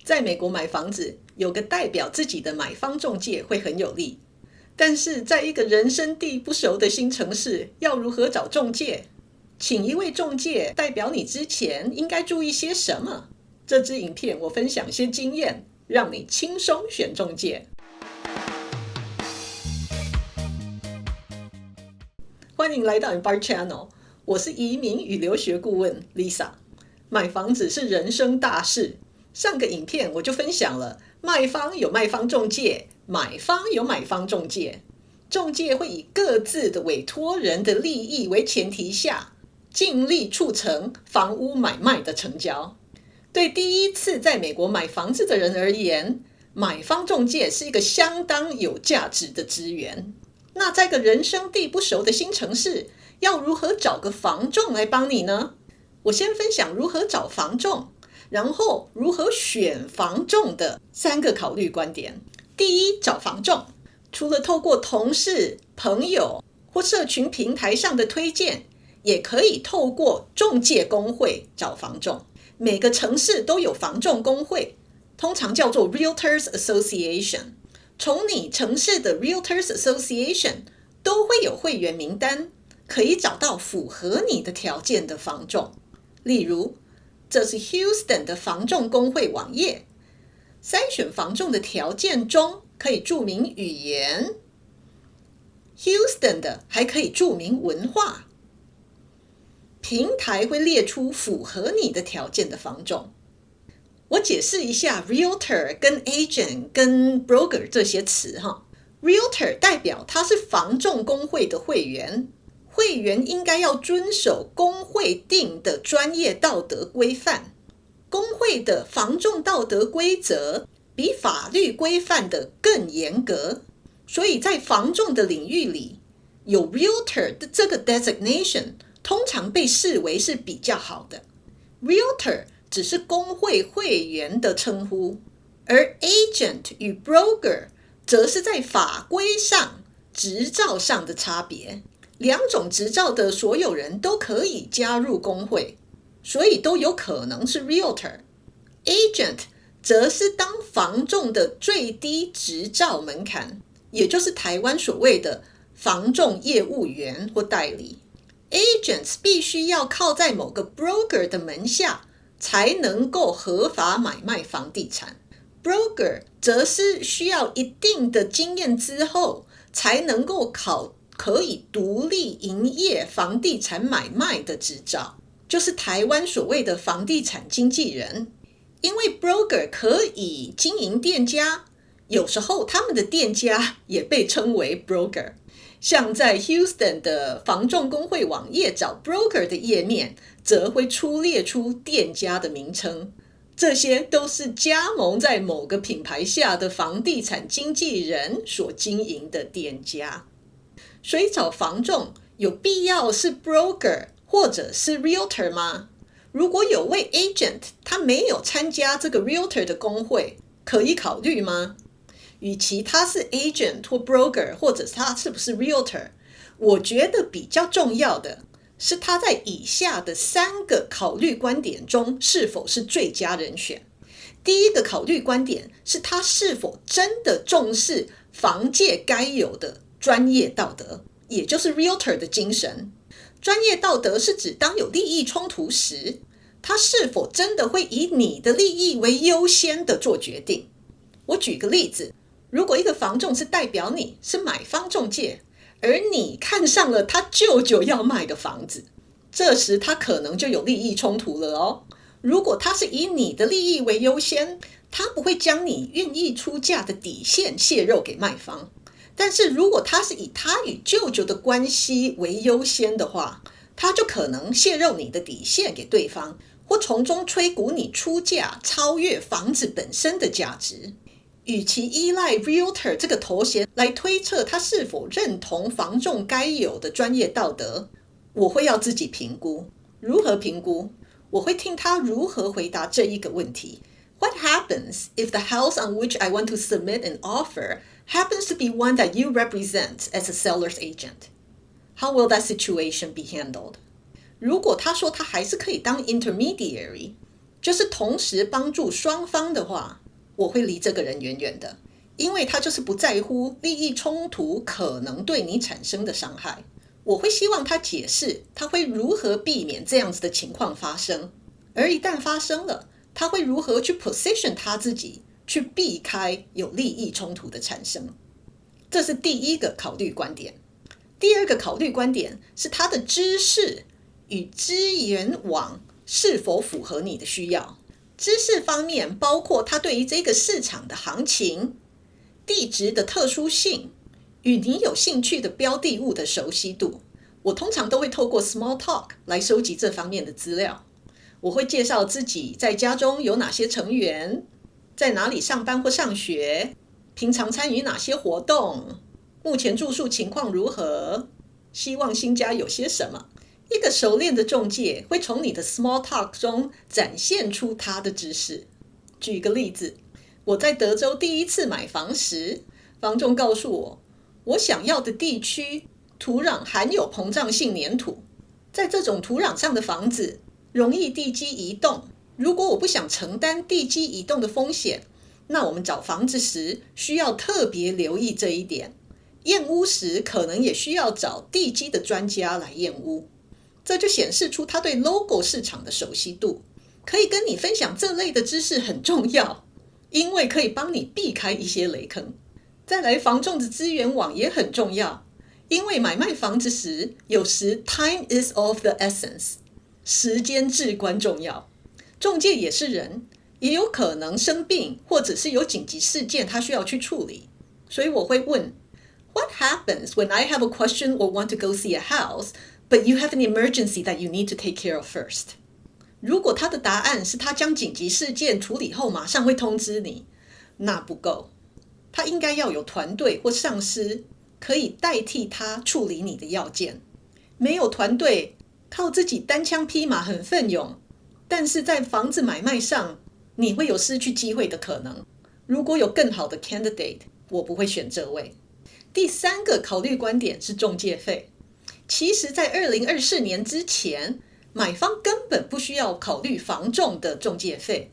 在美国买房子，有个代表自己的买方中介会很有利。但是在一个人生地不熟的新城市，要如何找中介？请一位中介代表你之前，应该注意些什么？这支影片我分享些经验，让你轻松选中介。欢迎来到 Embark Channel， 我是移民与留学顾问 Lisa。买房子是人生大事，上个影片我就分享了，卖方有卖方中介，买方有买方中介。中介会以各自的委托人的利益为前提下，尽力促成房屋买卖的成交。对第一次在美国买房子的人而言，买方中介是一个相当有价值的资源。那在个人生地不熟的新城市，要如何找个房仲来帮你呢？我先分享如何找房仲，然后如何选房仲的3个考虑观点。第一，找房仲，除了透过同事、朋友或社群平台上的推荐，也可以透过中介公会找房仲。每个城市都有房仲公会，通常叫做 Realtors Association。从你城市的 Realtors Association 都会有会员名单，可以找到符合你的条件的房仲。例如，这是 Houston 的房仲公会网页，筛选房仲的条件中可以注明语言， Houston 的还可以注明文化。平台会列出符合你的条件的房仲。我解释一下 Realtor 跟 Agent 跟 Broker 这些词哈。Realtor 代表他是房仲公会的会员，会员应该要遵守公会定的专业道德规范。公会的房仲道德规则比法律规范的更严格，所以在房仲的领域里，有 Realtor 的这个 designation 通常被视为是比较好的。Realtor 只是公会会员的称呼，而 Agent 与 Broker 则是在法规上、执照上的差别。两种执照的所有人都可以加入公会，所以都有可能是 Realtor。Agent 则是当房仲的最低执照门槛，也就是台湾所谓的房仲业务员或代理。Agents 必须要靠在某个 Broker 的门下，才能够合法买卖房地产。Broker 则是需要一定的经验之后，才能够考可以独立营业房地产买卖的执照，就是台湾所谓的房地产经纪人。因为 Broker 可以经营店家，有时候他们的店家也被称为 Broker。像在 Houston 的房仲公会网页找 Broker 的页面，则会列出店家的名称。这些都是加盟在某个品牌下的房地产经纪人所经营的店家。所以找房仲有必要是 Broker 或者是 Realtor 吗？如果有位 Agent 他没有参加这个 Realtor 的公会，可以考虑吗？与其他是 Agent 或 Broker， 或者他是不是 Realtor， 我觉得比较重要的是他在以下的3个考虑观点中是否是最佳人选。第一个考虑观点是他是否真的重视房界该有的专业道德，也就是 Realtor 的精神。专业道德是指当有利益冲突时，他是否真的会以你的利益为优先的做决定。我举个例子，如果一个房仲是代表你是买方中介，而你看上了他舅舅要卖的房子，这时他可能就有利益冲突了哦。如果他是以你的利益为优先，他不会将你愿意出价的底线泄露给卖方。但是如果他是以他与舅舅的关系为优先的话，他就可能泄露你的底线给对方，或从中吹鼓你出价超越房子本身的价值。与其依赖 Realtor 这个头衔来推测他是否认同房仲该有的专业道德，我会要自己评估。如何评估？我会听他如何回答这一个问题。What happens if the house on which I want to submit an offer happens to be one that you represent as a seller's agent? How will that situation be handled? 如果他说他还是可以当 intermediary，就是同时帮助双方的话，我会离这个人远远的，因为他就是不在乎利益冲突可能对你产生的伤害。我会希望他解释他会如何避免这样子的情况发生，而一旦发生了，他会如何去 position 他自己，去避开有利益冲突的产生。这是第一个考虑观点。第二个考虑观点是他的知识与资源网是否符合你的需要。知识方面包括他对于这个市场的行情、地质的特殊性与你有兴趣的标的物的熟悉度。我通常都会透过 small talk 来收集这方面的资料。我会介绍自己在家中有哪些成员，在哪里上班或上学，平常参与哪些活动，目前住宿情况如何，希望新家有些什么。一个熟练的仲介会从你的 small talk 中展现出他的知识。举一个例子，我在德州第一次买房时，房仲告诉我，我想要的地区土壤含有膨胀性粘土，在这种土壤上的房子容易地基移动。如果我不想承担地基移动的风险，那我们找房子时需要特别留意这一点。验屋时可能也需要找地基的专家来验屋。这就显示出他对 logo 市场的熟悉度。可以跟你分享这类的知识很重要，因为可以帮你避开一些雷坑。再来，房仲的资源网也很重要，因为买卖房子时，有时 time is of the essence， 时间至关重要。仲介也是人，也有可能生病，或者是有紧急事件他需要去处理。所以我会问 What happens when I have a question or want to go see a house, but you have an emergency that you need to take care of first? 如果他的答案是他将紧急事件处理后马上会通知你，那不够。他应该要有团队或上司可以代替他处理你的要件。没有团队，靠自己单枪匹马很奋勇，但是在房子买卖上，你会有失去机会的可能。如果有更好的 candidate， 我不会选这位。第三个考虑观点是仲介费。其实在2024年之前，买方根本不需要考虑房仲的仲介费，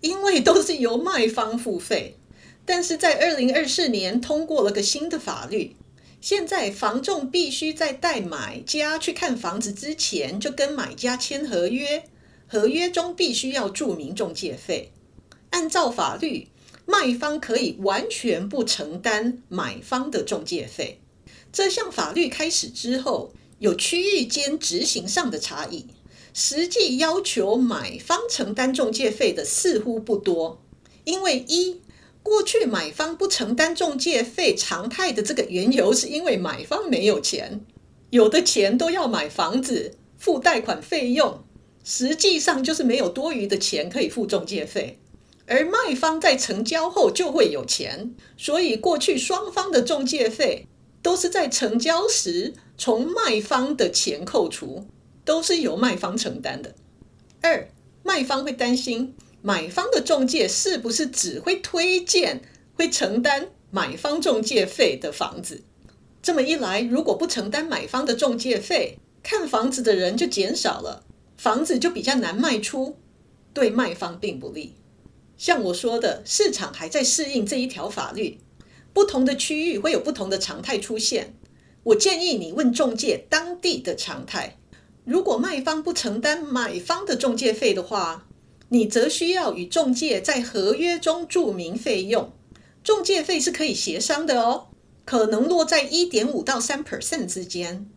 因为都是由卖方付费。但是在2024年通过了个新的法律，现在房仲必须在带买家去看房子之前就跟买家签合约，合约中必须要注明仲介费。按照法律，卖方可以完全不承担买方的仲介费。这项法律开始之后，有区域间执行上的差异，实际要求买方承担仲介费的似乎不多。因为过去买方不承担仲介费常态的这个缘由是因为买方没有钱，有的钱都要买房子、付贷款费用，实际上就是没有多余的钱可以付仲介费。而卖方在成交后就会有钱，所以过去双方的仲介费都是在成交时从卖方的钱扣除，都是由卖方承担的。二，卖方会担心买方的仲介是不是只会推荐会承担买方仲介费的房子。这么一来，如果不承担买方的仲介费，看房子的人就减少了，房子就比较难卖出，对卖方并不利。像我说的，市场还在适应这一条法律，不同的区域会有不同的常态出现。我建议你问仲介当地的常态。如果卖方不承担买方的仲介费的话，你则需要与仲介在合约中注明费用。仲介费是可以协商的哦，可能落在 1.5% 到 3% 之间。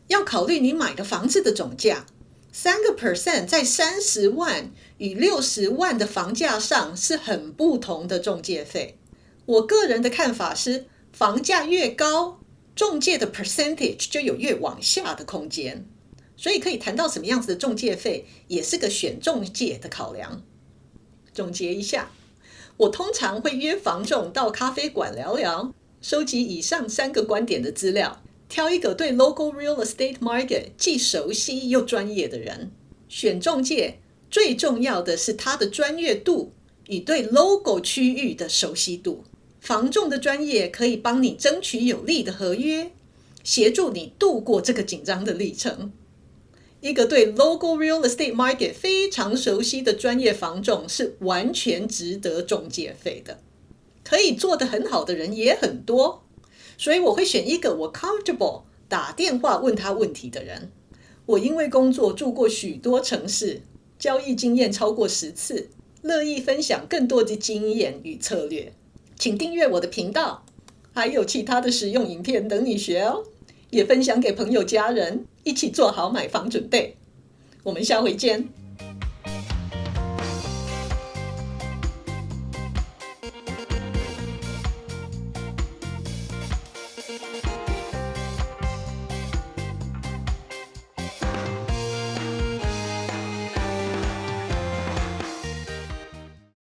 要考虑你买的房子的总价， 3% 在30万与60万的房价上是很不同的仲介费。我个人的看法是，房价越高，仲介的 percentage 就有越往下的空间。所以可以谈到什么样子的仲介费，也是个选仲介的考量。总结一下，我通常会约房仲到咖啡馆聊聊，收集以上3个观点的资料，挑一个对 local real estate market 既熟悉又专业的人。选仲介最重要的是他的专业度与对 logo 区域的熟悉度。房仲的专业可以帮你争取有利的合约，协助你度过这个紧张的历程。一个对 local real estate market 非常熟悉的专业房仲是完全值得中介费的。可以做得很好的人也很多，所以我会选一个我 comfortable 打电话问他问题的人。我因为工作住过许多城市，交易经验超过10次，乐意分享更多的经验与策略。请订阅我的频道，还有其他的实用影片等你学哦。也分享给朋友家人，一起做好买房准备。我们下回见。